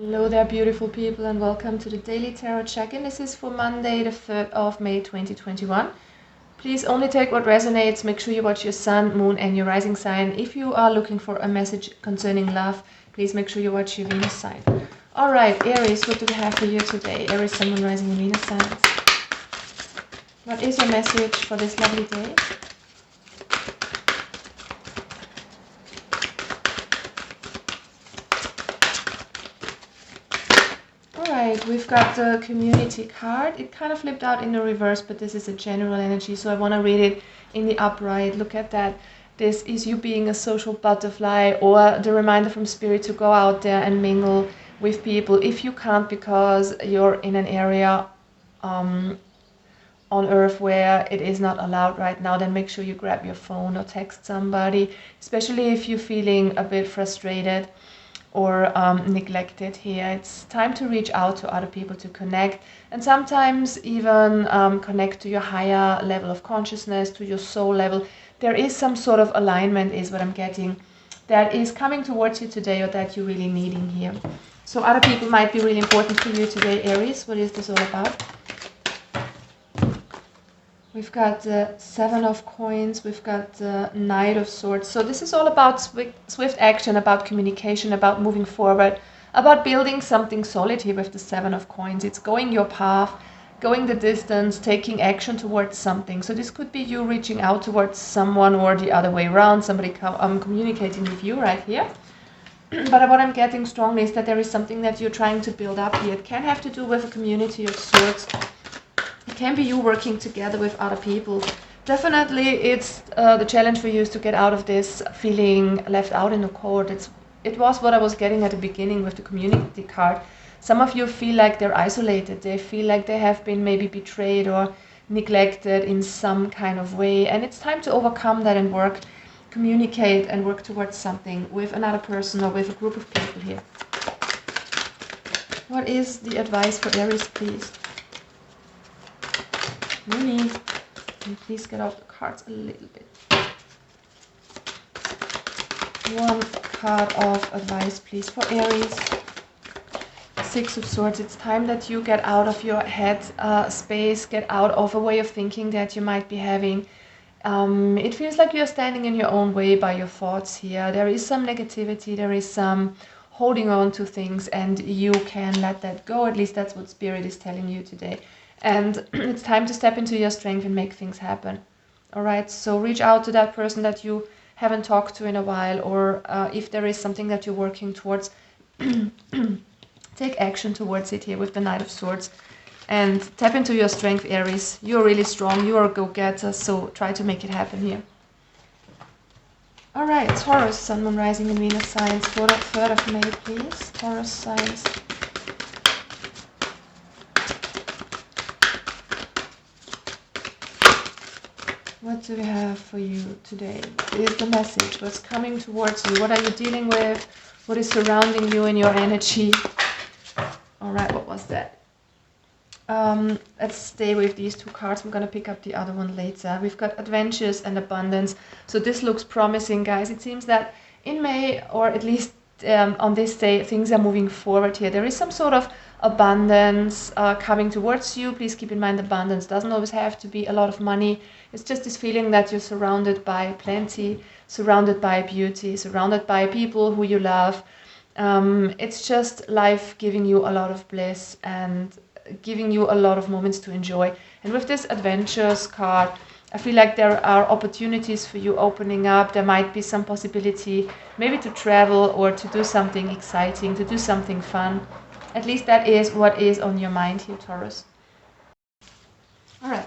Hello there, beautiful people, and welcome to the Daily Tarot Check-in. This is for Monday, the 3rd of May, 2021. Please only take what resonates. Make sure you watch your sun, moon, and your rising sign. If you are looking for a message concerning love, please make sure you watch your Venus sign. All right, Aries, what do we have for you today? Aries, sun, moon, rising, and Venus signs. What is your message for this lovely day? Alright, we've got the community card. It kind of flipped out in the reverse, but this is a general energy, so I want to read it in the upright. Look at that. This is you being a social butterfly, or the reminder from Spirit to go out there and mingle with people. If you can't because you're in an area on Earth where it is not allowed right now, then make sure you grab your phone or text somebody, especially if you're feeling a bit frustrated or neglected here. It's time to reach out to other people to connect, and sometimes even connect to your higher level of consciousness, to your soul level. There is some sort of alignment, is what I'm getting, that is coming towards you today, or that you're really needing here. So other people might be really important for you today, Aries. What is this all about? We've got the 7 of Coins, we've got the Knight of Swords. So this is all about swift action, about communication, about moving forward, about building something solid here with the 7 of Coins. It's going your path, going the distance, taking action towards something. So this could be you reaching out towards someone, or the other way around, somebody communicating with you right here. But what I'm getting strongly is that there is something that you're trying to build up here. It can have to do with a community of sorts. It can be you working together with other people. Definitely it's the challenge for you is to get out of this feeling left out in the cold. It was what I was getting at the beginning with the community card. Some of you feel like they're isolated. They feel like they have been maybe betrayed or neglected in some kind of way. And it's time to overcome that and communicate and work towards something with another person or with a group of people here. What is the advice for Aries, please? Can you please get out the cards a little bit? One card of advice, please, for Aries. 6 of Swords. It's time that you get out of your head space, get out of a way of thinking that you might be having. It feels like you're standing in your own way by your thoughts here. There is some negativity, there is some holding on to things, and you can let that go. At least that's what Spirit is telling you today. And it's time to step into your strength and make things happen. All right, so reach out to that person that you haven't talked to in a while, or if there is something that you're working towards, take action towards it here with the Knight of Swords. And tap into your strength, Aries. You're really strong, you're a go-getter, so try to make it happen here. All right, Taurus, Sun, Moon, Rising, and Venus signs for the 3rd of May, please. Taurus signs. What do we have for you today? Is the message? What's coming towards you? What are you dealing with? What is surrounding you in your energy? All right, what was that? Let's stay with these 2 cards. I'm going to pick up the other one later. We've got adventures and abundance. So this looks promising, guys. It seems that in May, or at least on this day, things are moving forward here. There is some sort of abundance coming towards you. Please keep in mind, abundance doesn't always have to be a lot of money. It's just this feeling that you're surrounded by plenty, surrounded by beauty, surrounded by people who you love. It's just life giving you a lot of bliss and giving you a lot of moments to enjoy. And with this adventures card, I feel like there are opportunities for you opening up. There might be some possibility maybe to travel or to do something exciting, to do something fun. At least that is what is on your mind here, Taurus. All right,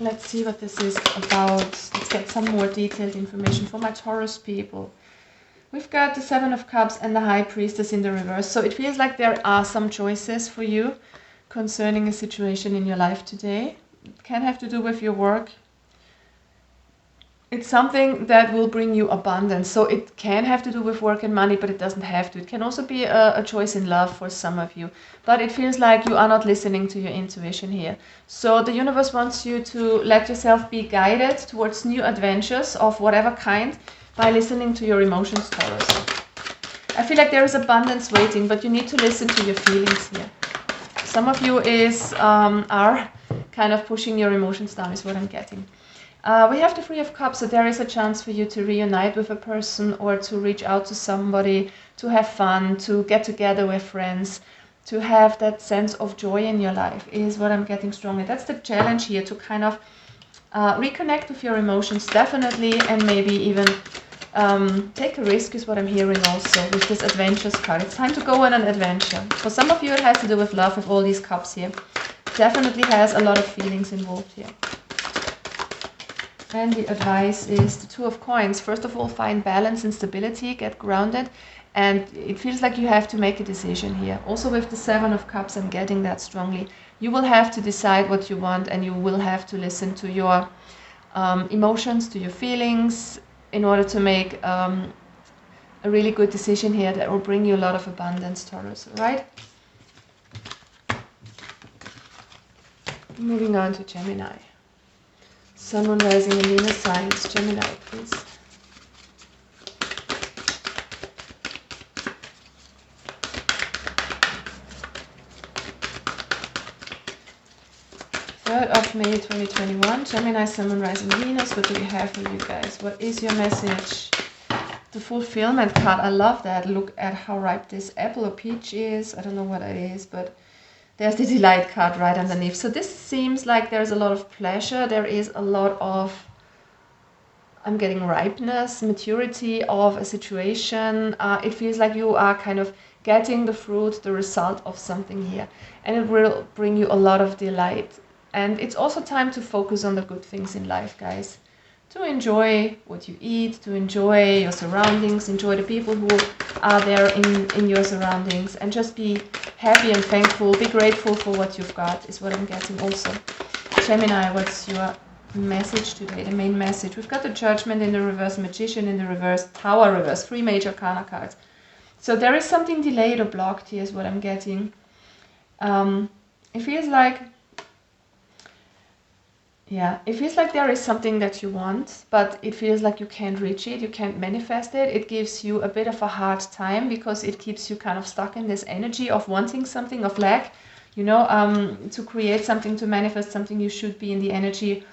let's see what this is about. Let's get some more detailed information for my Taurus people. We've got the 7 of Cups and the High Priestess in the reverse. So it feels like there are some choices for you concerning a situation in your life today. It can have to do with your work. It's something that will bring you abundance. So it can have to do with work and money, but it doesn't have to. It can also be a choice in love for some of you. But it feels like you are not listening to your intuition here. So the universe wants you to let yourself be guided towards new adventures of whatever kind by listening to your emotions, Taurus. I feel like there is abundance waiting, but you need to listen to your feelings here. Some of you are kind of pushing your emotions down, is what I'm getting. We have the Three of Cups, so there is a chance for you to reunite with a person or to reach out to somebody, to have fun, to get together with friends, to have that sense of joy in your life is what I'm getting strongly. That's the challenge here, to kind of reconnect with your emotions, definitely, and maybe even take a risk is what I'm hearing also with this adventures card. It's time to go on an adventure. For some of you it has to do with love, with all these cups here. Definitely has a lot of feelings involved here. And the advice is the Two of Coins. First of all, find balance and stability, get grounded, and it feels like you have to make a decision here. Also with the Seven of Cups, I'm getting that strongly. You will have to decide what you want, and you will have to listen to your emotions, to your feelings, in order to make a really good decision here that will bring you a lot of abundance, Taurus, right? Moving on to Gemini. Sun, Moon, Rising, and Venus signs. Gemini, please. May 2021, Gemini, Sun, Moon, Rising, Venus. What do we have for you guys? What is your message? The Fulfillment card. I love that. Look at how ripe this apple or peach is. I don't know what it is, but there's the Delight card right underneath. So this seems like there's a lot of pleasure. There is a lot of, I'm getting ripeness, maturity of a situation. It feels like you are kind of getting the fruit, the result of something here. And it will bring you a lot of delight. And it's also time to focus on the good things in life, guys. To enjoy what you eat, to enjoy your surroundings, enjoy the people who are there in your surroundings, and just be happy and thankful, be grateful for what you've got, is what I'm getting also. Gemini, what's your message today, the main message? We've got the Judgment in the reverse, Magician in the reverse, Tower reverse, 3 major Arcana cards. So there is something delayed or blocked here, is what I'm getting. It feels like, yeah, it feels like there is something that you want, but it feels like you can't reach it, you can't manifest it. It gives you a bit of a hard time because it keeps you kind of stuck in this energy of wanting something, of lack. You know, to create something, to manifest something, you should be in the energy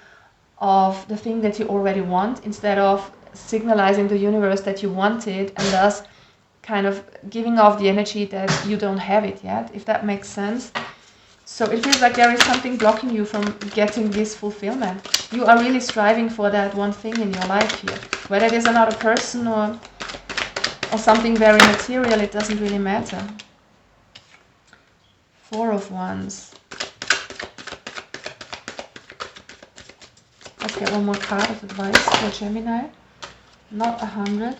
of the thing that you already want, instead of signalizing the universe that you want it, and thus kind of giving off the energy that you don't have it yet, if that makes sense. So it feels like there is something blocking you from getting this fulfillment. You are really striving for that one thing in your life here. Whether it is another person or something very material, it doesn't really matter. 4 of Wands. Let's get one more card of advice for Gemini. Not 100.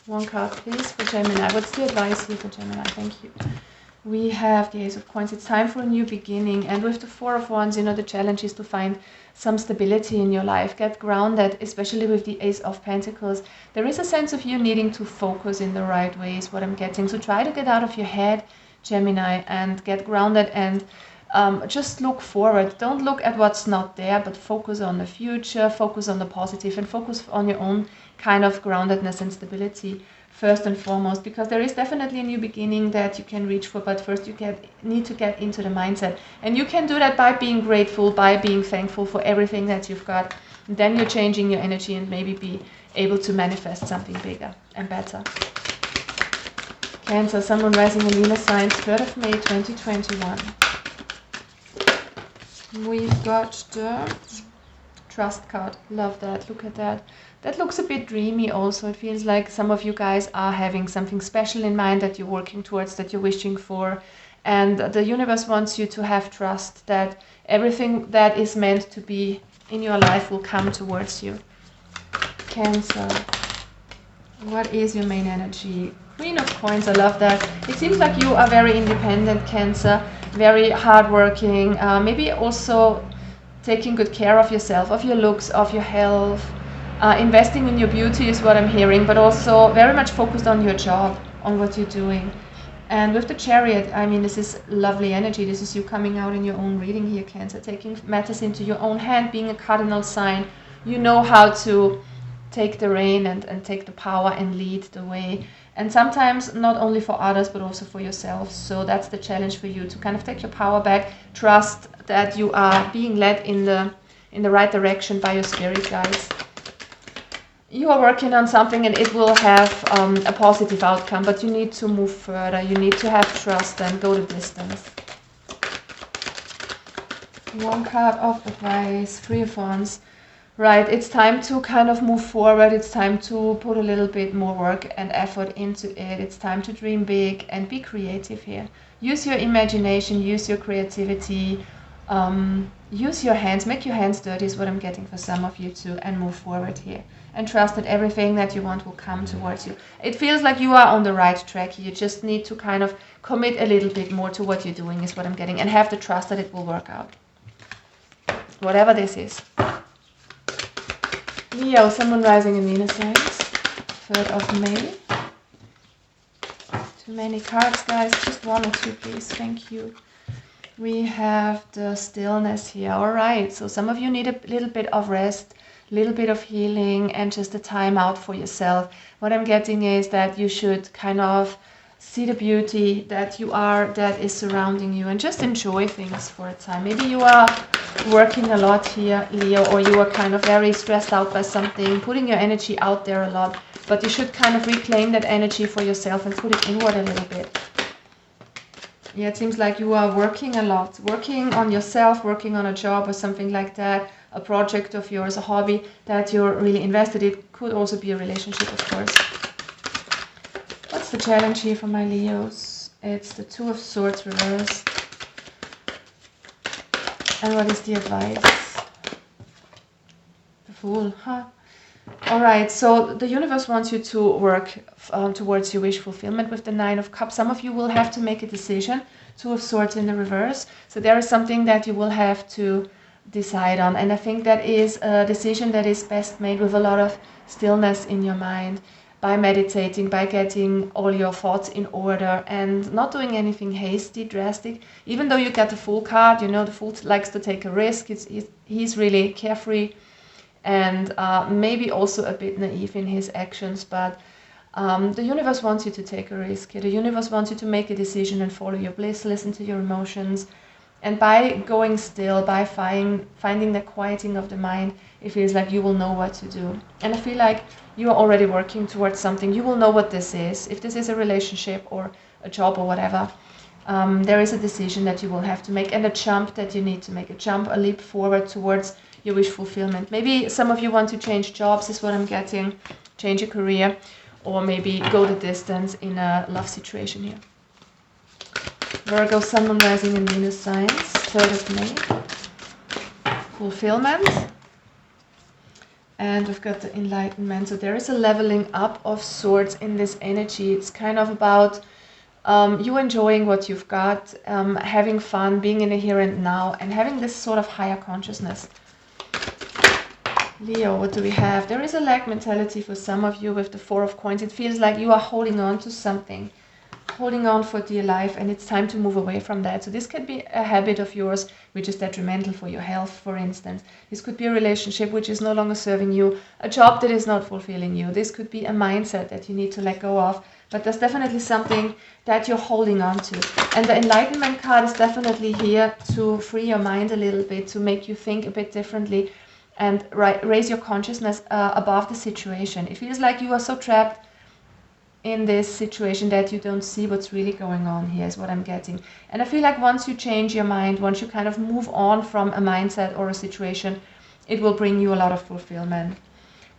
One card, please, for Gemini. What's the advice here for Gemini? Thank you. We have the Ace of Coins. It's time for a new beginning. And with the 4 of Wands, you know, the challenge is to find some stability in your life. Get grounded, especially with the Ace of Pentacles. There is a sense of you needing to focus in the right way, is what I'm getting. So try to get out of your head, Gemini, and get grounded and just look forward. Don't look at what's not there, but focus on the future, focus on the positive, and focus on your own kind of groundedness and stability first and foremost, because there is definitely a new beginning that you can reach for, but first you need to get into the mindset. And you can do that by being grateful, by being thankful for everything that you've got. And then you're changing your energy and maybe be able to manifest something bigger and better. Cancer, Sun, Moon, Rising, and Venus signs, 3rd of May 2021. We've got the Trust card. Love that. Look at that. That looks a bit dreamy also. It feels like some of you guys are having something special in mind that you're working towards, that you're wishing for. And the universe wants you to have trust that everything that is meant to be in your life will come towards you. Cancer. What is your main energy? Queen of Coins. I love that. It seems like you are very independent, Cancer. Very hardworking. Maybe also taking good care of yourself, of your looks, of your health. Investing in your beauty is what I'm hearing, but also very much focused on your job, on what you're doing. And with the Chariot, I mean, this is lovely energy. This is you coming out in your own reading here, Cancer, taking matters into your own hand, being a cardinal sign. You know how to take the reign and take the power and lead the way. And sometimes not only for others, but also for yourself. So that's the challenge for you, to kind of take your power back, trust that you are being led in the right direction by your spirit guides. You are working on something and it will have a positive outcome, but you need to move further. You need to have trust and go the distance. One card of advice, 3 of Wands. Right, it's time to kind of move forward. It's time to put a little bit more work and effort into it. It's time to dream big and be creative here. Use your imagination, use your creativity, use your hands, make your hands dirty is what I'm getting for some of you too, and move forward here. And trust that everything that you want will come towards you. It feels like you are on the right track. You just need to kind of commit a little bit more to what you're doing is what I'm getting, and have the trust that it will work out. Whatever this is. Leo, Sun, Moon, Rising and Venus signs. 3rd of May. Too many cards, guys. Just 1 or 2, please. Thank you. We have the stillness here. All right. So some of you need a little bit of rest, a little bit of healing, and just a time out for yourself. What I'm getting is that you should kind of see the beauty that is surrounding you, and just enjoy things for a time. Maybe you are working a lot here, Leo, or you are kind of very stressed out by something, putting your energy out there a lot, but you should kind of reclaim that energy for yourself and put it inward a little bit. Yeah, it seems like you are working a lot, working on yourself, working on a job or something like that, a project of yours, a hobby that you're really invested in. It could also be a relationship, of course. What's the challenge here for my Leos? It's the 2 of Swords reversed. And what is the advice? The Fool, huh? Alright, so the universe wants you to work towards your wish fulfillment with the 9 of Cups. Some of you will have to make a decision. 2 of Swords in the reverse. So there is something that you will have to decide on. And I think that is a decision that is best made with a lot of stillness in your mind. By meditating, by getting all your thoughts in order and not doing anything hasty, drastic. Even though you get the Fool card, you know, the Fool likes to take a risk. He's really carefree and maybe also a bit naive in his actions, but the universe wants you to take a risk. The universe wants you to make a decision and follow your bliss, listen to your emotions. And by going still, by finding the quieting of the mind, it feels like you will know what to do. And I feel like you are already working towards something. You will know what this is. If this is a relationship or a job or whatever, there is a decision that you will have to make and a jump that you need to make. A jump, a leap forward towards your wish fulfillment. Maybe some of you want to change jobs, is what I'm getting. Change your career, or maybe go the distance in a love situation here. Virgo, Sun, Moon, Rising and Venus signs, 3rd of May. Fulfillment. And we've got the Enlightenment. So there is a leveling up of sorts in this energy. It's kind of about you enjoying what you've got, having fun, being in the here and now, and having this sort of higher consciousness. Leo, what do we have? There is a lack mentality for some of you with the 4 of Coins. It feels like you are holding on to something, holding on for dear life, and it's time to move away from that. So this could be a habit of yours which is detrimental for your health, for instance. This could be a relationship which is no longer serving you, a job that is not fulfilling you. This could be a mindset that you need to let go of, but there's definitely something that you're holding on to. And the Enlightenment card is definitely here to free your mind a little bit, to make you think a bit differently and raise your consciousness above the situation. It feels like you are so trapped in this situation that you don't see what's really going on here, is what I'm getting. And I feel like once you change your mind, once you kind of move on from a mindset or a situation, it will bring you a lot of fulfillment.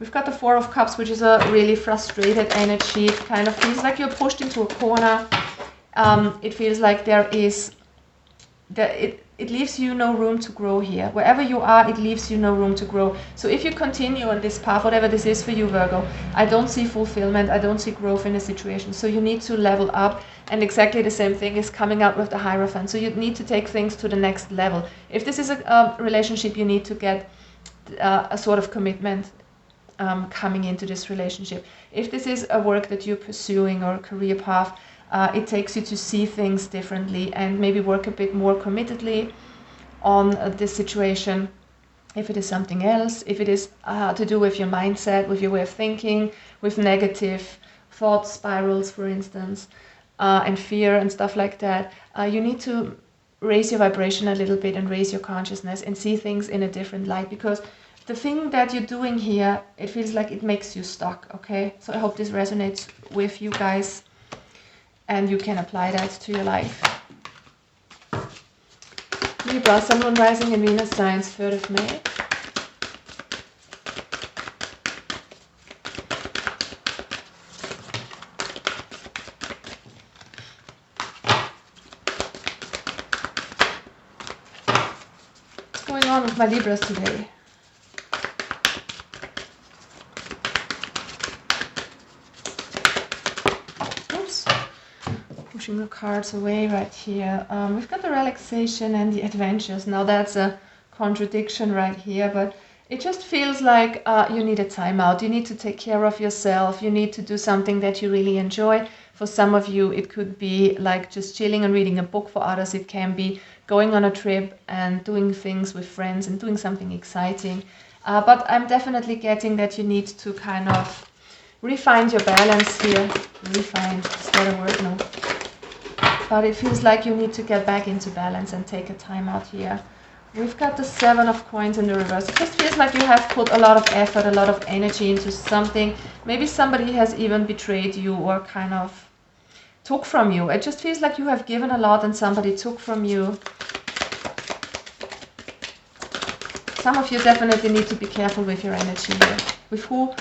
We've got the 4 of Cups, which is a really frustrated energy. It kind of feels like you're pushed into a corner. It feels like it leaves you no room to grow here. Wherever you are, it leaves you no room to grow. So if you continue on this path, whatever this is for you, Virgo, I don't see fulfillment, I don't see growth in the situation. So you need to level up, and exactly the same thing is coming out with the Hierophant. So you need to take things to the next level. If this is a relationship, you need to get a sort of commitment coming into this relationship. If this is a work that you're pursuing or a career path, it takes you to see things differently and maybe work a bit more committedly on this situation. if it is something else, if it is to do with your mindset, with your way of thinking, with negative thought spirals, for instance, and fear and stuff like that, you need to raise your vibration a little bit and raise your consciousness and see things in a different light, because the thing that you're doing here, it feels like it makes you stuck, okay? So I hope this resonates with you guys and you can apply that to your life. Libra, Sun, Moon, Rising and Venus signs, 3rd of May. What's going on with my Libras today? Oops. Pushing the cards away right here. We've got the relaxation and the adventures. Now that's a contradiction right here, but it just feels like you need a timeout. You need to take care of yourself. You need to do something that you really enjoy. For some of you, it could be like just chilling and reading a book. For others, it can be going on a trip and doing things with friends and doing something exciting. But I'm definitely getting that you need to kind of refine your balance here. Refine, is that a word? No. But it feels like you need to get back into balance and take a time out here. We've got the 7 of coins in the reverse. It just feels like you have put a lot of effort, a lot of energy into something. Maybe somebody has even betrayed you or kind of took from you. It just feels like you have given a lot and somebody took from you. Some of you definitely need to be careful with your energy here, with who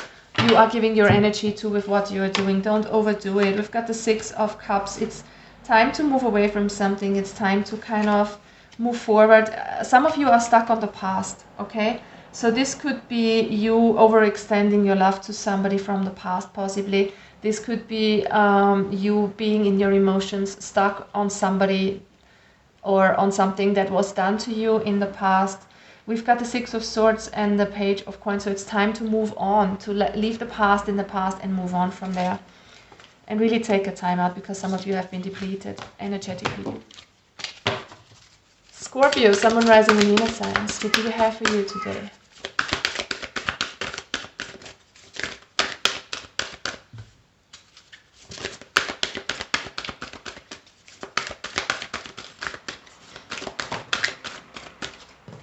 you are giving your energy to, with what you are doing. Don't overdo it. We've got the 6 of Cups. It's time to move away from something. It's time to kind of move forward. Some of you are stuck on the past, okay? So this could be you overextending your love to somebody from the past, possibly. This could be you being in your emotions, stuck on somebody or on something that was done to you in the past. We've got the 6 of Swords and the Page of Coins, so it's time to move on, to leave the past in the past and move on from there. And really take a time out, because some of you have been depleted energetically. Scorpio, Sun, Moon, Rising and Venus signs. What do we have for you today?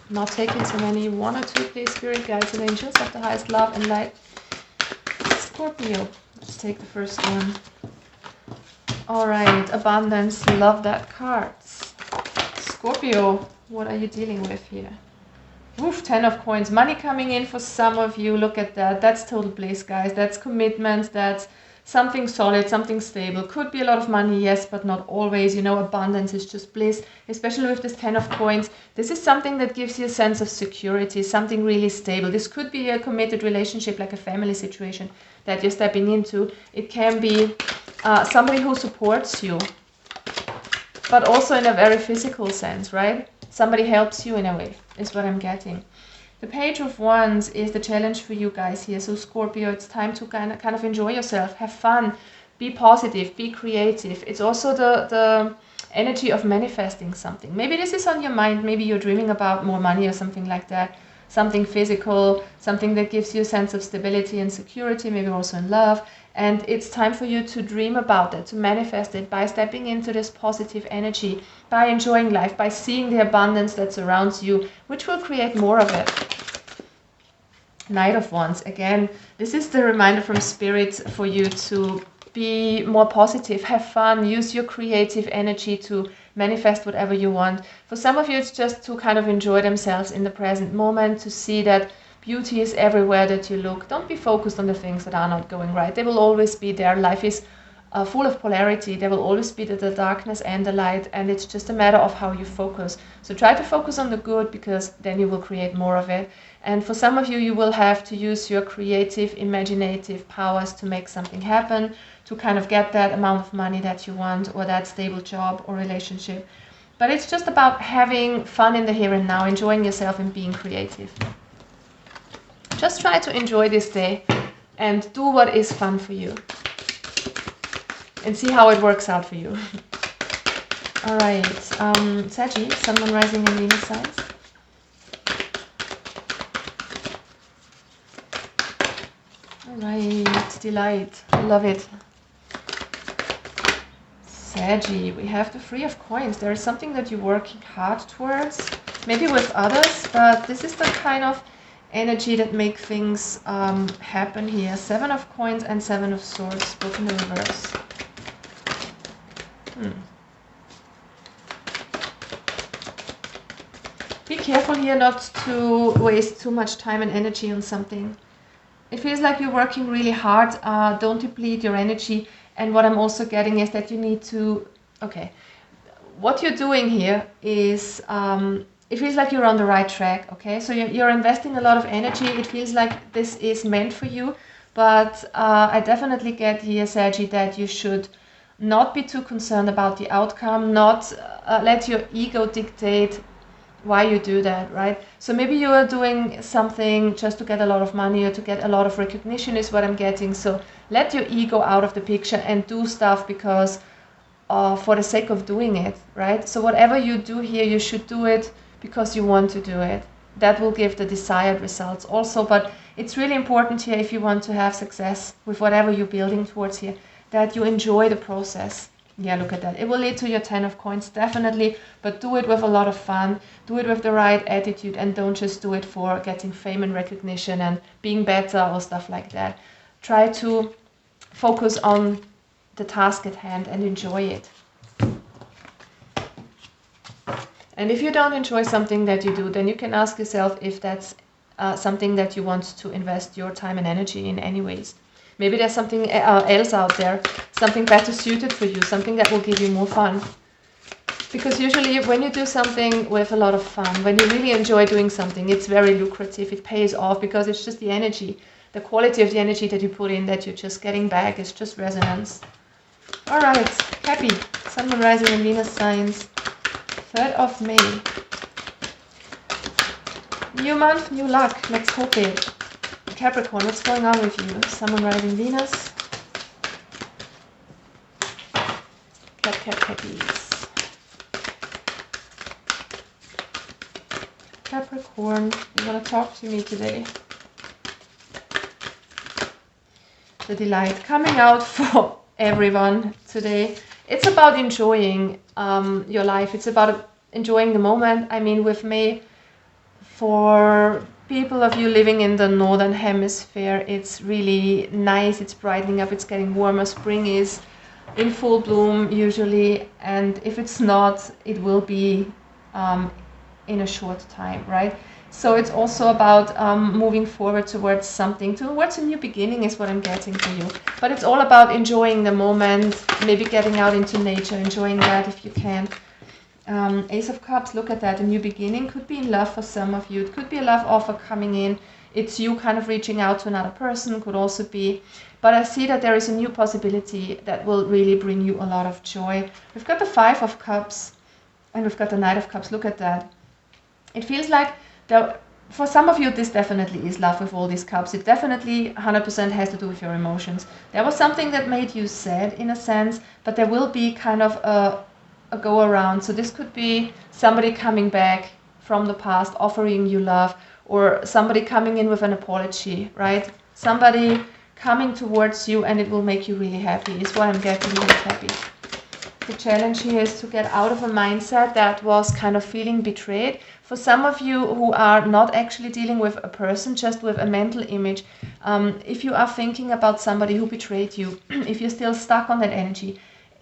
Not taking so many. 1 or 2, please, Spirit, Guides and Angels of the highest love and light. Scorpio. Let's take the first one. Alright, abundance. Love that cards. Scorpio, what are you dealing with here? Oof, 10 of coins. Money coming in for some of you. Look at that. That's total bliss, guys. That's commitment. That's something solid, something stable. Could be a lot of money, yes, but not always. You know, abundance is just bliss, especially with this 10 of coins. This is something that gives you a sense of security, something really stable. This could be a committed relationship, like a family situation that you're stepping into. It can be somebody who supports you, but also in a very physical sense, right? Somebody helps you in a way, is what I'm getting. The Page of Wands is the challenge for you guys here. So Scorpio, it's time to kind of enjoy yourself, have fun, be positive, be creative. It's also the energy of manifesting something. Maybe this is on your mind, maybe you're dreaming about more money or something like that. Something physical, something that gives you a sense of stability and security, maybe also in love. And it's time for you to dream about that, to manifest it by stepping into this positive energy, by enjoying life, by seeing the abundance that surrounds you, which will create more of it. Knight of Wands. Again, this is the reminder from Spirit for you to be more positive, have fun, use your creative energy to manifest whatever you want. For some of you, it's just to kind of enjoy themselves in the present moment, to see that beauty is everywhere that you look. Don't be focused on the things that are not going right. They will always be there. Life is full of polarity. There will always be the darkness and the light, and it's just a matter of how you focus. So try to focus on the good, because then you will create more of it. And for some of you, you will have to use your creative, imaginative powers to make something happen, to kind of get that amount of money that you want, or that stable job or relationship. But it's just about having fun in the here and now, enjoying yourself and being creative. Just try to enjoy this day and do what is fun for you. And see how it works out for you. Alright, Sagittarius, Sun, Moon, Rising and Venus signs. Right, delight. Love it. Saggy, we have the Three of Coins. There is something that you're working hard towards, maybe with others, but this is the kind of energy that make things happen here. Seven of Coins and Seven of Swords, both in the reverse. Be careful here not to waste too much time and energy on something. It feels like you're working really hard. Don't deplete your energy. And what I'm also getting is that you need to, okay, what you're doing here is, it feels like you're on the right track, okay? So you're investing a lot of energy. It feels like this is meant for you. But I definitely get here, Saggy, that you should not be too concerned about the outcome, not let your ego dictate why you do that, right? So maybe you are doing something just to get a lot of money or to get a lot of recognition is what I'm getting. So let your ego out of the picture and do stuff because for the sake of doing it, right? So whatever you do here, you should do it because you want to do it. That will give the desired results also, but it's really important here if you want to have success with whatever you're building towards here, that you enjoy the process. Yeah, look at that. It will lead to your 10 of Coins, definitely, but do it with a lot of fun. Do it with the right attitude and don't just do it for getting fame and recognition and being better or stuff like that. Try to focus on the task at hand and enjoy it. And if you don't enjoy something that you do, then you can ask yourself if that's something that you want to invest your time and energy in anyways. Maybe there's something else out there, something better suited for you, something that will give you more fun. Because usually when you do something with a lot of fun, when you really enjoy doing something, it's very lucrative, it pays off because it's just the energy, the quality of the energy that you put in that you're just getting back, it's just resonance. Alright, happy, Sun, Moon, Rising and Venus signs, 3rd of May. New month, new luck, let's hope it. Capricorn, what's going on with you? Sun, Moon, Rising, Venus. Cappies. Capricorn, you want to talk to me today? The delight coming out for everyone today. It's about enjoying your life. It's about enjoying the moment. I mean, with May, for people of you living in the northern hemisphere, it's really nice, it's brightening up, it's getting warmer, spring is in full bloom usually, and if it's not, it will be in a short time, right? So it's also about moving forward towards something, towards a new beginning is what I'm getting for you. But it's all about enjoying the moment, maybe getting out into nature, enjoying that if you can. Ace of Cups, look at that, a new beginning, could be in love for some of you, it could be a love offer coming in, it's you kind of reaching out to another person, could also be, but I see that there is a new possibility that will really bring you a lot of joy. We've got the 5 of Cups and we've got the Knight of Cups, look at that. It feels like, for some of you this definitely is love with all these cups, it definitely 100% has to do with your emotions. There was something that made you sad in a sense, but there will be kind of a go around. So this could be somebody coming back from the past offering you love, or somebody coming in with an apology, right? Somebody coming towards you and it will make you really happy is what I'm getting really happy. The challenge here is to get out of a mindset that was kind of feeling betrayed. For some of you who are not actually dealing with a person, just with a mental image, if you are thinking about somebody who betrayed you, if you're still stuck on that energy,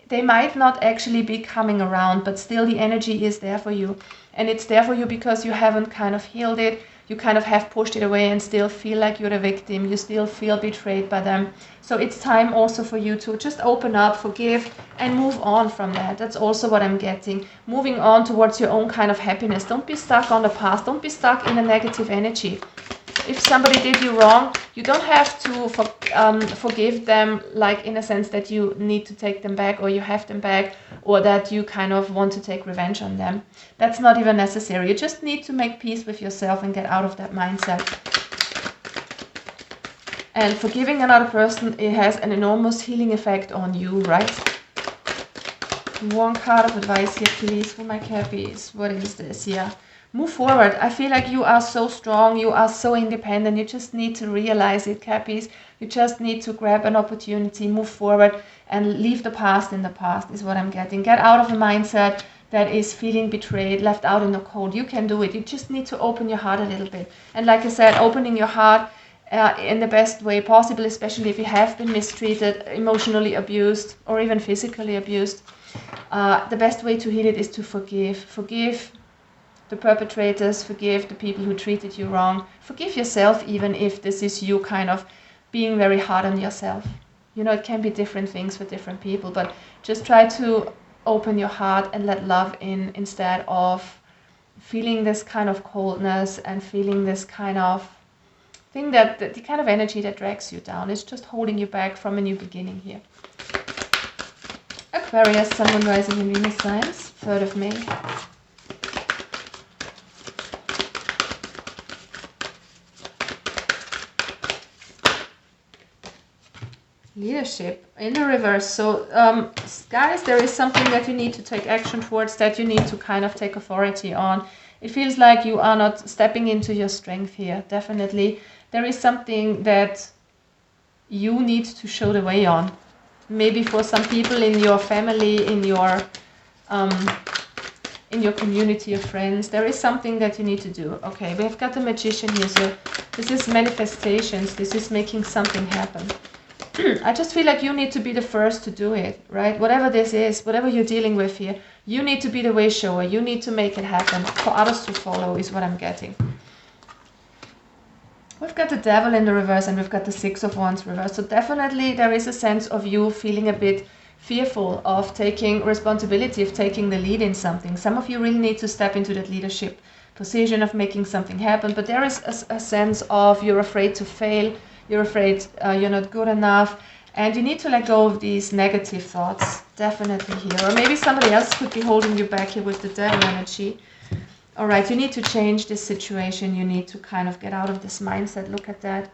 they might not actually be coming around, but still the energy is there for you. And it's there for you because you haven't kind of healed it. You kind of have pushed it away and still feel like you're a victim. You still feel betrayed by them. So it's time also for you to just open up, forgive, and move on from that. That's also what I'm getting. Moving on towards your own kind of happiness. Don't be stuck on the past. Don't be stuck in a negative energy. If somebody did you wrong, you don't have to forgive them, like in a sense that you need to take them back or you have them back, or that you kind of want to take revenge on them. That's not even necessary. You just need to make peace with yourself and get out of that mindset. And forgiving another person, it has an enormous healing effect on you, right? One card of advice here, please, for my Cappies. What is this? Yeah. Move forward. I feel like you are so strong, you are so independent, you just need to realize it, Cappies. You just need to grab an opportunity, move forward, and leave the past in the past is what I'm getting. Get out of a mindset that is feeling betrayed, left out in the cold. You can do it. You just need to open your heart a little bit. And like I said, opening your heart in the best way possible, especially if you have been mistreated, emotionally abused, or even physically abused. The best way to heal it is to forgive. Forgive the perpetrators, forgive the people who treated you wrong. Forgive yourself, even if this is you kind of being very hard on yourself. You know, it can be different things for different people, but just try to open your heart and let love in instead of feeling this kind of coldness and feeling this kind of thing that the kind of energy that drags you down. It's just holding you back from a new beginning here. Aquarius, Sun, Moon, Rising and Venus signs, 3rd of May. Leadership in the reverse. So guys, there is something that you need to take action towards, that you need to kind of take authority on. It feels like you are not stepping into your strength here. Definitely there is something that you need to show the way on. Maybe for some people in your family, in your community of friends, there is something that you need to do. Okay, we've got the Magician here, so this is manifestations, this is making something happen. I just feel like you need to be the first to do it, right? Whatever this is, whatever you're dealing with here, you need to be the way shower. You need to make it happen for others to follow is what I'm getting. We've got the Devil in the reverse and we've got the 6 of Wands reverse. So definitely there is a sense of you feeling a bit fearful of taking responsibility, of taking the lead in something. Some of you really need to step into that leadership position of making something happen. But there is a sense of you're afraid to fail. You're afraid you're not good enough, and you need to let go of these negative thoughts, definitely here. Or maybe somebody else could be holding you back here with the Devil energy. All right, you need to change this situation. You need to kind of get out of this mindset. Look at that.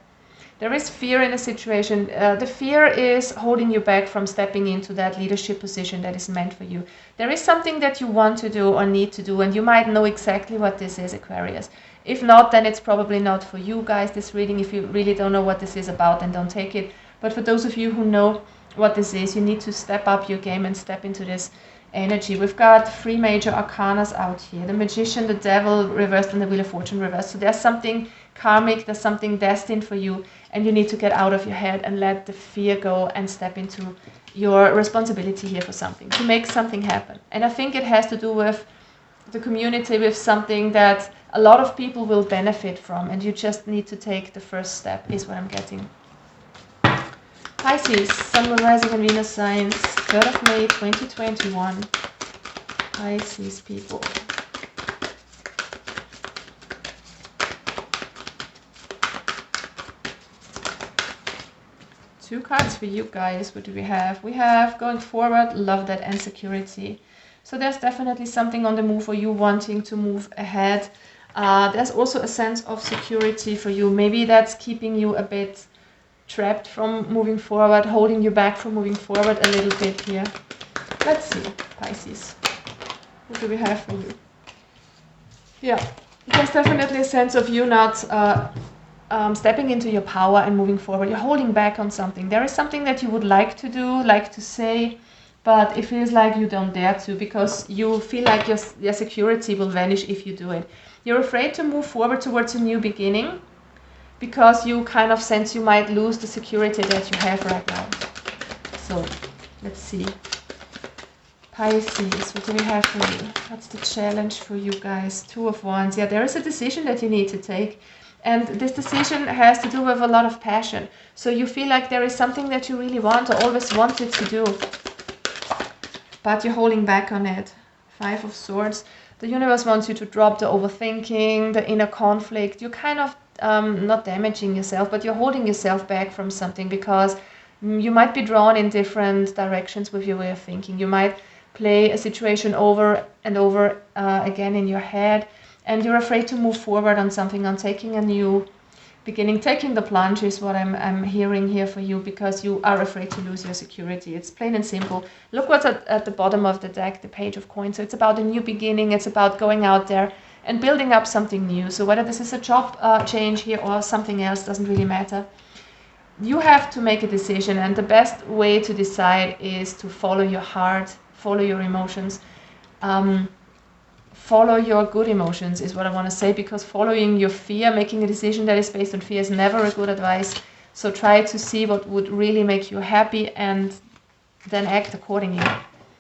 There is fear in the situation. The fear is holding you back from stepping into that leadership position that is meant for you. There is something that you want to do or need to do, and you might know exactly what this is, Aquarius. If not, then it's probably not for you guys, this reading. If you really don't know what this is about, then don't take it. But for those of you who know what this is, you need to step up your game and step into this energy. We've got 3 major arcanas out here. The Magician, the Devil reversed, and the Wheel of Fortune reversed. So there's something karmic, there's something destined for you, and you need to get out of your head and let the fear go and step into your responsibility here for something, to make something happen. And I think it has to do with the community, with something that a lot of people will benefit from, and you just need to take the first step is what I'm getting. Pisces, Sun, Moon, Rising and Venus signs, 3rd of May 2021. Pisces people. Two cards for you guys. What do we have? We have going forward, love that, and security. So there's definitely something on the move for you, wanting to move ahead. There's also a sense of security for you. Maybe that's keeping you a bit trapped from moving forward, holding you back from moving forward a little bit here. Let's see, Pisces. What do we have for you? Yeah, there's definitely a sense of you not stepping into your power and moving forward. You're holding back on something. There is something that you would like to do, like to say, but it feels like you don't dare to, because you feel like your security will vanish if you do it. You're afraid to move forward towards a new beginning because you kind of sense you might lose the security that you have right now. So, let's see. Pisces, what do we have for you? What's the challenge for you guys? 2 of Wands. Yeah, there is a decision that you need to take. And this decision has to do with a lot of passion. So you feel like there is something that you really want or always wanted to do, but you're holding back on it. 5 of Swords. The universe wants you to drop the overthinking, the inner conflict. You're kind of not damaging yourself, but you're holding yourself back from something because you might be drawn in different directions with your way of thinking. You might play a situation over and over again in your head, and you're afraid to move forward on something, on taking a new beginning. Taking the plunge is what I'm hearing here for you, because you are afraid to lose your security. It's plain and simple. Look what's at the bottom of the deck, the Page of Coins. So it's about a new beginning. It's about going out there and building up something new. So whether this is a job change here or something else, doesn't really matter. you have to make a decision, and the best way to decide is to follow your heart, follow your emotions, follow your good emotions is what I want to say, because following your fear, making a decision that is based on fear is never a good advice. So try to see what would really make you happy and then act accordingly.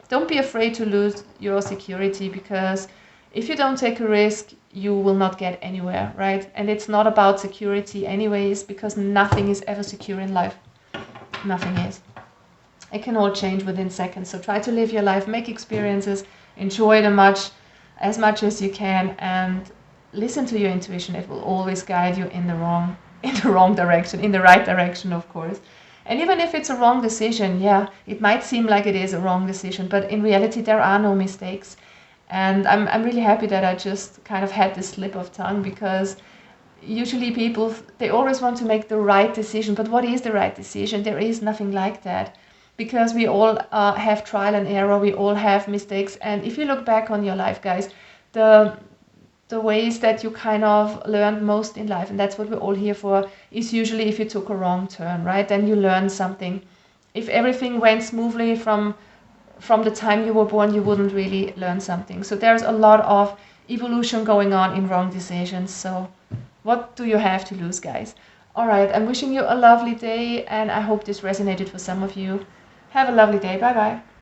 Don't be afraid to lose your security, because if you don't take a risk, you will not get anywhere, right? And it's not about security anyways, because nothing is ever secure in life. Nothing is. It can all change within seconds. So try to live your life, make experiences, enjoy them as much as you can, and listen to your intuition. It will always guide you in the wrong direction, in the right direction, of course. And even if it's a wrong decision, yeah, it might seem like it is a wrong decision, but in reality there are no mistakes. And I'm really happy that I just kind of had this slip of tongue, because usually people, they always want to make the right decision. But what is the right decision? There is nothing like that, because we all have trial and error, we all have mistakes. And if you look back on your life, guys, the ways that you kind of learned most in life, and that's what we're all here for, is usually if you took a wrong turn, right? Then you learn something. If everything went smoothly from the time you were born, you wouldn't really learn something. So there's a lot of evolution going on in wrong decisions. So what do you have to lose, guys? All right, I'm wishing you a lovely day, and I hope this resonated for some of you. Have a lovely day. Bye-bye.